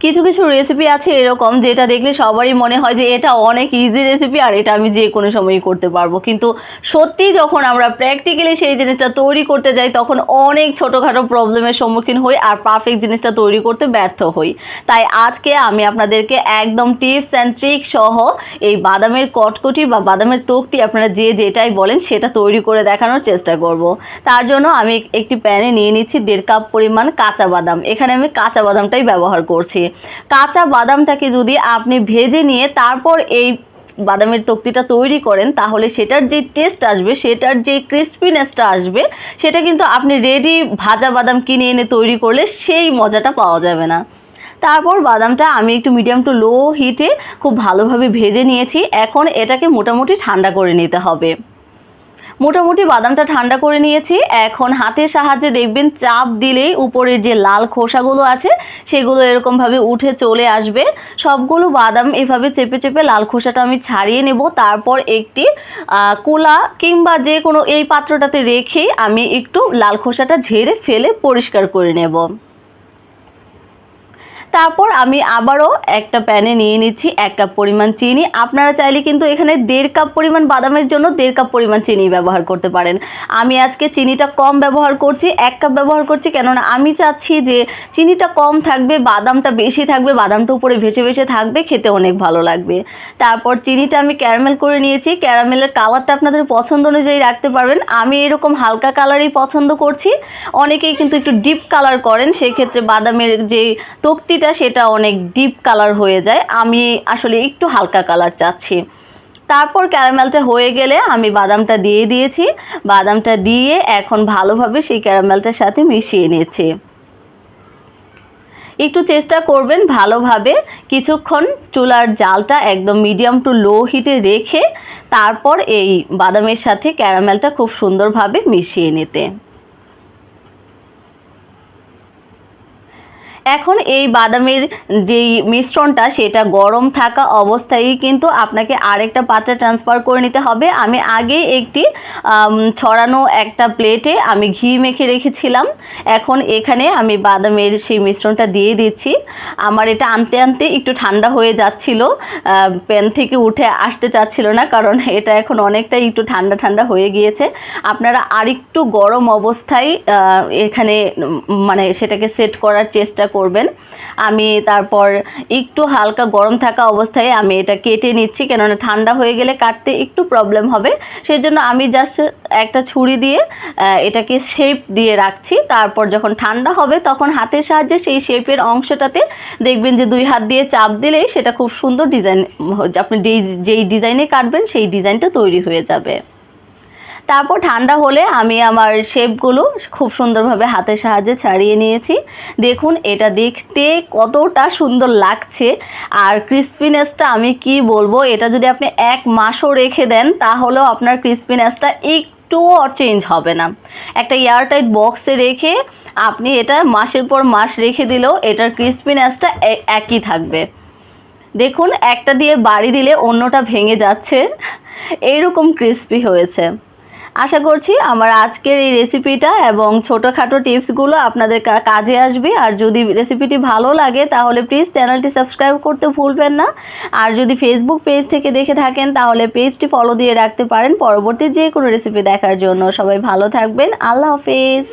কিছু কিছু রেসিপি আছে এরকম যেটা দেখলে সবারই মনে হয় যে এটা অনেক ইজি রেসিপি আর এটা আমি যে কোনো সময়ই করতে পারবো, কিন্তু সত্যি যখন আমরা প্র্যাকটিক্যালি সেই জিনিসটা তৈরি করতে যাই তখন অনেক ছোটোখাটো প্রবলেমের সম্মুখীন হই আর পারফেক্ট জিনিসটা তৈরি করতে ব্যর্থ হই। তাই আজকে আমি আপনাদেরকে একদম টিপস অ্যান্ড ট্রিক সহ এই বাদামের কটকটি বা বাদামের তক্তি আপনারা যে যেটাই বলেন সেটা তৈরি করে দেখানোর চেষ্টা করব। তার জন্য আমি একটি প্যানে নিয়ে নিচ্ছি 1.5 কাপ পরিমাণ কাঁচা বাদাম। এখানে আমি কাঁচা বাদামটাই ব্যবহার করছি। কাঁচা বাদামটাকে যদি আপনি ভেজে নিয়ে তারপর এই বাদামের তক্তিটা তৈরি করেন তাহলে সেটার যে টেস্ট আসবে, সেটার যে ক্রিস্পিনেসটা আসবে, সেটা কিন্তু আপনি রেডি ভাজা বাদাম কিনে এনে তৈরি করলে সেই মজাটা পাওয়া যাবে না। তারপর বাদামটা আমি একটু মিডিয়াম টু লো হিটে খুব ভালোভাবে ভেজে নিয়েছি। এখন এটাকে মোটামুটি ঠান্ডা করে নিতে হবে। মোটামুটি বাদামটা ঠান্ডা করে নিয়েছি। এখন হাতের সাহায্যে দেখবেন চাপ দিলেই উপরের যে লাল খোসাগুলো আছে সেগুলো এরকমভাবে উঠে চলে আসবে। সবগুলো বাদাম এভাবে চেপে চেপে লাল খোসাটা আমি ছাড়িয়ে নেব। তারপর একটি কুলা কিংবা যে কোনো এই পাত্রটাতে রেখেই আমি একটু লাল খোসাটা ঝেড়ে ফেলে পরিষ্কার করে নেব। তারপর আমি আবারও একটা প্যানে নিয়ে নিচ্ছি 1 কাপ পরিমাণ চিনি। আপনারা চাইলে কিন্তু এখানে 1.5 কাপ পরিমাণ বাদামের জন্য 1.5 কাপ পরিমাণ চিনি ব্যবহার করতে পারেন। আমি আজকে চিনিটা কম ব্যবহার করছি, 1 কাপ ব্যবহার করছি, কেননা আমি চাচ্ছি যে চিনিটা কম থাকবে, বাদামটা বেশি থাকবে, বাদামটা উপরে ভেসে ভেসে থাকবে, খেতে অনেক ভালো লাগবে। তারপর চিনিটা আমি ক্যারামেল করে নিয়েছি। ক্যারামেলের কালারটা আপনাদের পছন্দ অনুযায়ী রাখতে পারবেন। আমি এরকম হালকা কালারই পছন্দ করছি। অনেকেই কিন্তু একটু ডিপ কালার করেন, সেই ক্ষেত্রে বাদামের যে তক্তি সেটা অনেক ডিপ কালার হয়ে যায়। আমি আসলে একটু হালকা কালার চাচ্ছি। তারপর ক্যারামেলটা হয়ে গেলে আমি বাদামটা দিয়ে দিয়েছি। বাদামটা দিয়ে এখন ভালোভাবে সেই ক্যারামেলটার সাথে মিশিয়ে নিয়েছি। একটু চেষ্টা করবেন ভালোভাবে কিছুক্ষণ চুলার জালটা একদম মিডিয়াম টু লো হিটে রেখে তারপর এই বাদামের সাথে ক্যারামেলটা খুব সুন্দরভাবে মিশিয়ে নিতে। এখন এই বাদামের যেই মিশ্রণটা সেটা গরম থাকা অবস্থায় কিন্তু আপনাকে আরেকটা পাত্রে ট্রান্সফার করে নিতে হবে। আমি আগে একটি ছড়ানো একটা প্লেটে আমি ঘি মেখে রেখেছিলাম। এখন এখানে আমি বাদামের সেই মিশ্রণটা দিয়ে দিচ্ছি। আমার এটা আনতে আনতে একটু ঠান্ডা হয়ে যাচ্ছিল, প্যান থেকে উঠে আসতে চাচ্ছিল না, কারণ এটা এখন অনেকটাই একটু ঠান্ডা ঠান্ডা হয়ে গিয়েছে। আপনারা আরেকটু গরম অবস্থায় এখানে মানে সেটাকে সেট করার চেষ্টা করবেন। আমি তারপর একটু হালকা গরম থাকা অবস্থায় আমি এটা কেটে নিচ্ছি, কেননা ঠান্ডা হয়ে গেলে কাটতে একটু প্রবলেম হবে। সেজন্য আমি জাস্ট একটা ছুরি দিয়ে এটাকে শেপ দিয়ে রাখছি। তারপর যখন ঠান্ডা হবে তখন হাতের সাহায্যে সেই শেপের অংশটাতে দেখবেন যে 2 হাত দিয়ে চাপ দিলেই সেটা খুব সুন্দর ডিজাইন, আপনি যেই ডিজাইনে কাটবেন সেই ডিজাইনটা তৈরি হয়ে যাবে। তারপর ঠান্ডা হলে আমি আমার শেপগুলো খুব সুন্দরভাবে হাতের সাহায্যে ছাড়িয়ে নিয়েছি। দেখুন এটা দেখতে কতটা সুন্দর লাগছে আর ক্রিস্পিনেসটা আমি কি বলবো, এটা যদি আপনি 1 মাসও রেখে দেন তাহলেও আপনার ক্রিস্পিনেসটা একটুও চেঞ্জ হবে না। একটা এয়ারটাইট বক্সে রেখে আপনি এটা মাসের পর মাস রেখে দিলেও এটার ক্রিস্পিনেসটা একই থাকবে। দেখুন একটা দিয়ে বাড়ি দিলে অন্যটা ভেঙে যাচ্ছে, এইরকম ক্রিস্পি হয়েছে। আশা করছি আমার আজকের এই রেসিপিটা এবং ছোটোখাটো টিপসগুলো আপনাদের কাজে আসবে। আর যদি রেসিপিটি ভালো লাগে তাহলে প্লিজ চ্যানেলটি সাবস্ক্রাইব করতে ভুলবেন না। আর যদি ফেসবুক পেজ থেকে দেখে থাকেন তাহলে পেজটি ফলো দিয়ে রাখতে পারেন পরবর্তী যে কোনো রেসিপি দেখার জন্য। সবাই ভালো থাকবেন। আল্লাহ হাফেজ।